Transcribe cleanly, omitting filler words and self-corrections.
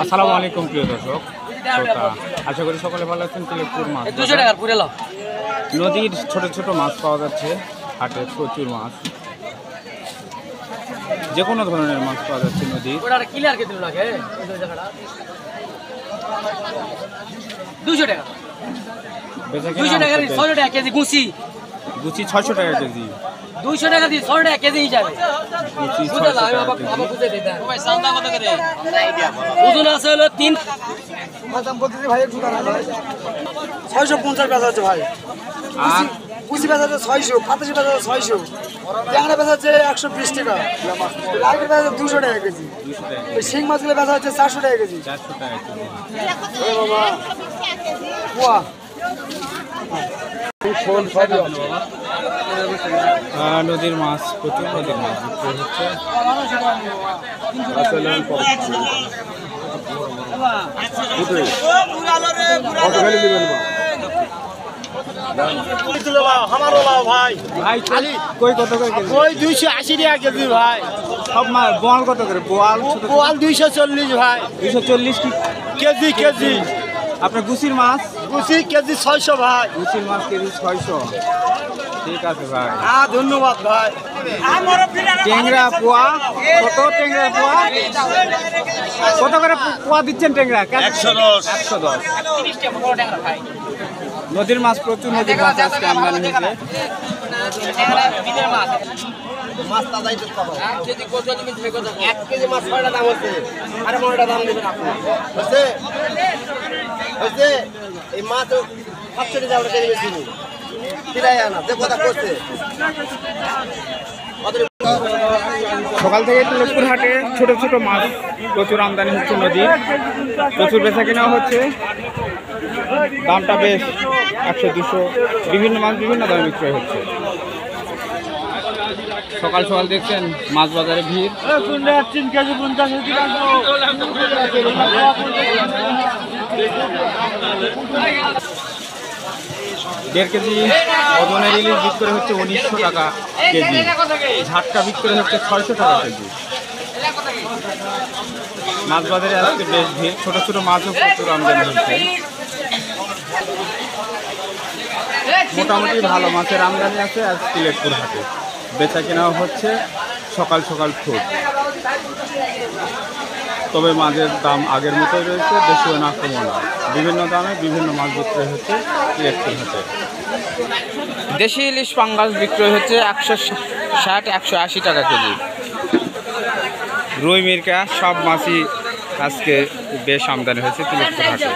আসসালামু আলাইকুম প্রিয় দর্শক, আশা করি সকলে ভালো আছেন। তিলেকপুর মাছ নদীর ছোট ছোট মাছ পাওয়া যাচ্ছে হাটে, প্রচুর মাছ, যে কোনো ধরনের মাছ পাওয়া যাচ্ছে নদীর। 200 টাকা কেজি গুছি 600 টাকা কেজি। 200 টাকা দিয়ে 600 টাকা কেজি হিসাবে ওজন আছে হলো 3 650 বেচা হচ্ছে ভাই। আর কুচি বেচা হচ্ছে 600, পাতাশি বেচা হচ্ছে 600, ট্যাংরা বেচা হচ্ছে 120 টাকা, লাইটের বেচা হচ্ছে 200 টাকা কেজি, শিং মাছগুলো বেচা হচ্ছে 400 টাকা কেজি। 400 টাকা কেজি। নদীর মাছ, প্রচুর নদীর মাছ বিক্রি হচ্ছে। ভাই কই কত করে কেজি? 280 টাকা কেজি ভাই। সব মাছ বোয়াল কত করে? বোয়াল 240 ভাই 240 কি কেজি কেজি। আপনার গুছির মাছ? কুচি কেজি 600 ভাই। গুছির মাছ কেজি 600। ঠিক আছে ভাই, ধন্যবাদ ভাই। ট্যাংরা পোয়া কত? ট্যাংরা পোয়া কত করে পোয়া দিচ্ছেন? ট্যাংরা 110। নদীর মাছ, প্রচুর নদীর মাছ আজকে আমদানি হয়েছে। এই মাছ 700 টাকা আমরা কেজি বেশি ফিরাই আনা যে কথা করছে। সকাল থেকে তিলেকপুর হাটে ছোট ছোট মাছ প্রচুর আমদানি হচ্ছে নদীর, প্রচুর বেচা কেনা হচ্ছে। দামটা বেশ 100-200, বিভিন্ন মাছ বিভিন্ন দামে বিক্রয় হচ্ছে। সকাল সকাল দেখছেন মাছ বাজারে ভিড়। 1.5 কেজি ওজনের ইলিশ বিক্রি হচ্ছে 1900 টাকা কেজি। ঝাটকা বিক্রি হচ্ছে 600 টাকা কেজি। মাছ বাজারে আজকে বেশ ভিড়, ছোট ছোট মাছও প্রচুর আমদানি হচ্ছে। মোটামুটি ভালো মাছের আমদানি আছে আজ তিলেকপুর হাটে। বেচা কেনাও হচ্ছে সকাল সকাল খুব। তবে মাছের দাম আগের মতোই রয়েছে, বেশিও না কমও না। বিভিন্ন দামে বিভিন্ন মাছ বিক্রয় হচ্ছে তিলেকপুর হাটে। দেশি ইলিশ পাঙ্গাস বিক্রয় হচ্ছে 160-180 টাকা কেজি। রুই মিরকা সব মাছই আজকে বেশ আমদানি হয়েছে তিলেকপুর হাটে।